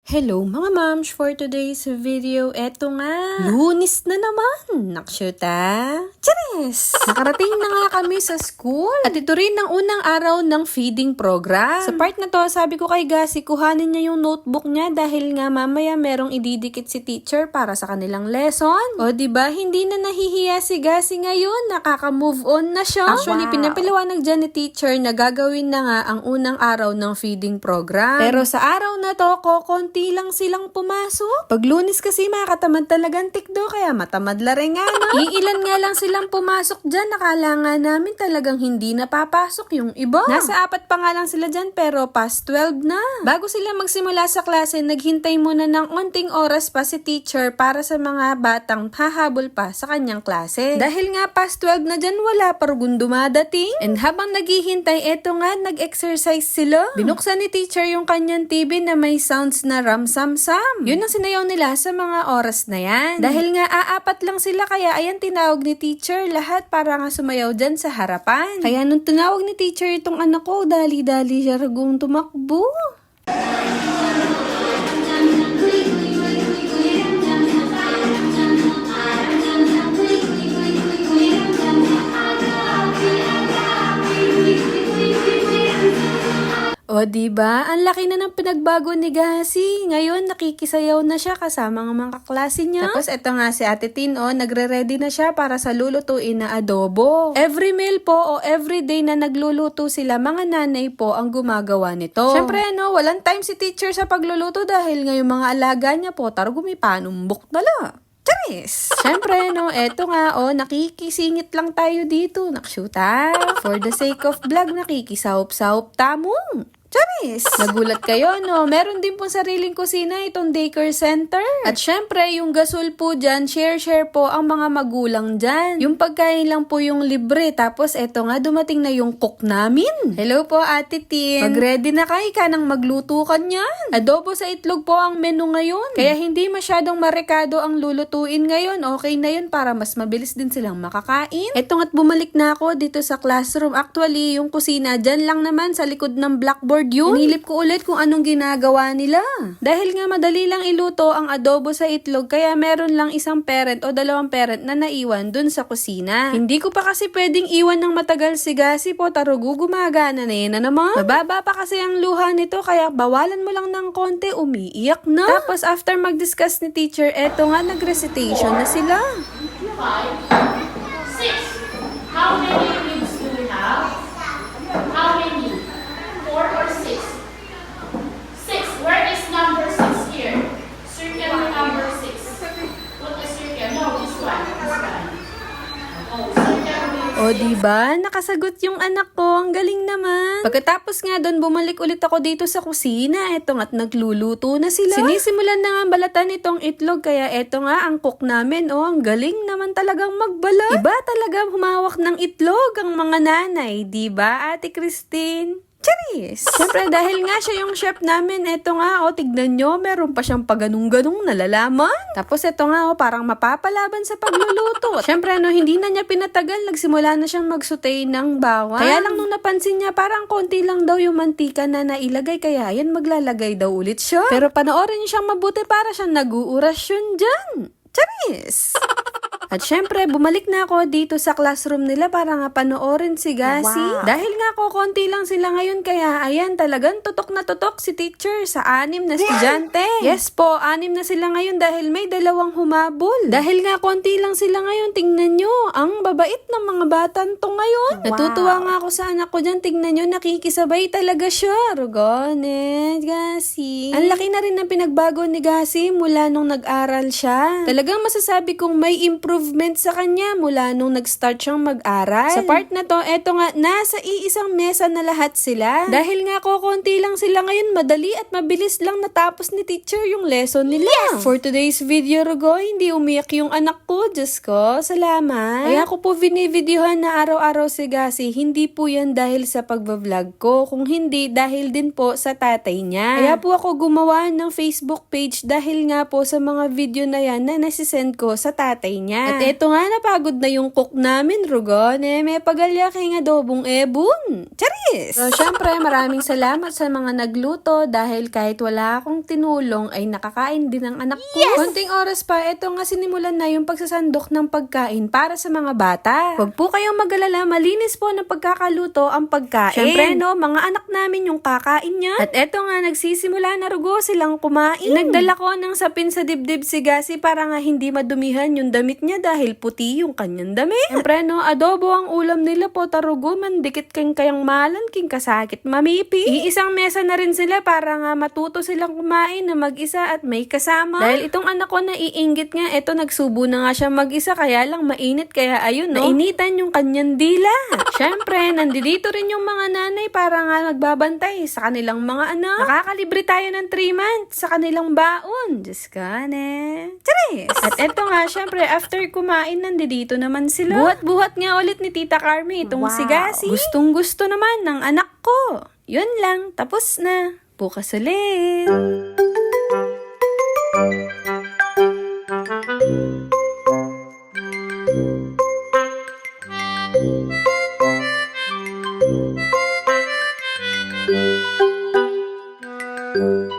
Hello mga moms! For today's video, eto nga, Lunes na naman! Nakshuta! Charis! Nakarating na nga kami sa school at ito rin ang unang araw ng feeding program. Sa part na to, sabi ko kay Gasi, kuhanin niya yung notebook niya dahil nga mamaya merong ididikit si teacher para sa kanilang lesson. O diba, hindi na nahihiya si Gasi ngayon, nakaka-move on na siya. Actually, pinapaliwanag dyan ni teacher na gagawin na nga ang unang araw ng feeding program. Pero sa araw na to, konti lang silang pumasok. Pag Lunes kasi makakatamad talagang tikdo, kaya matamad la rin nga, no? Iilan nga lang silang pumasok dyan, nakala nga namin talagang hindi napapasok yung iba. Nasa 4 pa nga lang sila dyan, pero past 12 na. Bago sila magsimula sa klase, naghintay muna ng onting oras pa si teacher para sa mga batang hahabol pa sa kanyang klase. Dahil nga past 12 na dyan, wala pa rin dumadating. And habang naghihintay, eto nga, nag-exercise sila. Binuksan ni teacher yung kanyang TV na may sounds na ram-sam-sam. Yun ang sinayaw nila sa mga oras na yan. Dahil nga aapat lang sila, kaya ayan tinawag ni teacher lahat para nga sumayaw dyan sa harapan. Kaya nung tinawag ni teacher itong anak ko, dali-dali siya ragong tumakbo. O diba, ang laki na ng pinagbago ni Gasi. Ngayon, nakikisayaw na siya kasama ng mga kaklase niya. Tapos eto nga si Ate Tin, nagre-ready na siya para sa lulutuin na adobo. Every meal po o every day na nagluluto sila, mga nanay po ang gumagawa nito. Siyempre, walang time si teacher sa pagluluto dahil ngayong mga alaga niya po, gumipanumbok tala. Charis! Siyempre, eto nga, nakikisingit lang tayo dito. Nakshuta. For the sake of vlog, nakikisahop-sahop tamong. Charis! Nagulat kayo, Meron din po sariling kusina itong daycare center. At syempre, yung gasol po dyan, share po ang mga magulang dyan. Yung pagkain lang po yung libre. Tapos eto nga, dumating na yung cook namin. Hello po, Ate Tin. Mag-ready na kayo ka nang magluto ka niyan. Adobo sa itlog po ang menu ngayon. Kaya hindi masyadong marekado ang lulutuin ngayon. Okay na yun para mas mabilis din silang makakain. Eto nga't bumalik na ako dito sa classroom. Actually, yung kusina dyan lang naman sa likod ng blackboard yun. Nilip ko ulit kung anong ginagawa nila. Dahil nga madali lang iluto ang adobo sa itlog, kaya meron lang isang parent o 2 parent na naiwan dun sa kusina. Hindi ko pa kasi pwedeng iwan ng matagal si Gasi po, gumagana na yun na naman. Mababa pa kasi ang luha nito, kaya bawalan mo lang ng konti, umiiyak na. Tapos after mag-discuss ni teacher, eto nga nag-recitation na sila. 5, 6. How many ribs do we have? How many? 4 or 6? 6. Where is number 6 here? Circle the number 6. Put a circle. No, this one. Oh, circle with 6. O diba, nakasagot yung anak ko, ang galing naman. Pagkatapos nga doon, bumalik ulit ako dito sa kusina. Eto nga't nagluluto na sila. Sinisimulan na nga balatan itong itlog, kaya eto nga ang cook namin. Ang galing naman talagang magbalat. Iba talagang humawak ng itlog ang mga nanay, diba, Ate Christine? Charis! Siyempre, dahil nga siya yung chef namin, eto nga, tignan nyo, meron pa siyang paganong-ganong nalalaman. Tapos eto nga, parang mapapalaban sa pagluluto. Siyempre, hindi na niya pinatagal, nagsimula na siyang magsutay ng bawang. Kaya lang nung napansin niya, parang konti lang daw yung mantika na nailagay, kaya yan maglalagay daw ulit siya. Pero panoorin niyo siyang mabuti para siyang nag-uurasyon dyan. Charis! At syempre, bumalik na ako dito sa classroom nila para nga panoorin si Gasi. Wow. Dahil nga konti lang sila ngayon, kaya ayan, talagang tutok na tutok si teacher sa 6 na estudyante. Yes po, 6 na sila ngayon dahil may 2 humabol. Dahil nga konti lang sila ngayon, tingnan nyo, ang babait ng mga batang to ngayon. Wow. Natutuwa nga ako sa anak ko dyan, tingnan nyo, nakikisabay talaga siya. Rugonet, Gasi. Ang laki na rin ng pinagbago ni Gasi mula nung nag-aral siya. Talagang masasabi kong may improvement sa kanya mula nung nag-start siyang mag-aral. Sa part na to, eto nga, nasa iisang mesa na lahat sila. Dahil nga konti lang sila ngayon, madali at mabilis lang natapos ni teacher yung lesson nila. Yes! For today's video, Rugo, hindi umiyak yung anak ko. Diyos ko, salamat. Kaya ko po binivideohan na araw-araw si Gasi. Hindi po yan dahil sa pagbablog ko. Kung hindi, dahil din po sa tatay niya. Kaya po ako gumawa ng Facebook page dahil nga po sa mga video na yan na nasisend ko sa tatay niya. At eto nga, napagod na yung cook namin, Rugone. May pagalya kay nga adobong ebon. Charis! So, syempre, maraming salamat sa mga nagluto dahil kahit wala akong tinulong ay nakakain din ang anak ko. Yes! Konting oras pa, eto nga sinimulan na yung pagsasandok ng pagkain para sa mga bata. Huwag po kayong mag-alala, malinis po ng pagkakaluto ang pagkain. Syempre, no, mga anak namin yung kakain niya. At eto nga, nagsisimula na Rugo silang kumain. Nagdala ko ng sapin sa dibdib si Gasi para nga hindi madumihan yung damit niya dahil puti yung kanyang damit. Syempre, no, adobo ang ulam nila po, tarugo, mandikit kang kayang malan, king kasakit mamipi. Iisang mesa na rin sila para nga matuto silang kumain na mag-isa at may kasama. Dahil itong anak ko na iinggit nga, eto nagsubo na nga siya mag-isa kaya lang mainit kaya ayun, no, nainitan yung kanyang dila. Syempre, nandito rin yung mga nanay para nga nagbabantay sa kanilang mga anak. Nakakalibre tayo ng 3 months sa kanilang baon. Diyos ka, ne. Charis! At eto nga, syempre, after kumain, nandito naman sila. Buhat-buhat nga ulit ni Tita Carmi itong si Gasi. Gustong-gusto naman ng anak ko. Yun lang, tapos na. Bukas ulit. Thank you.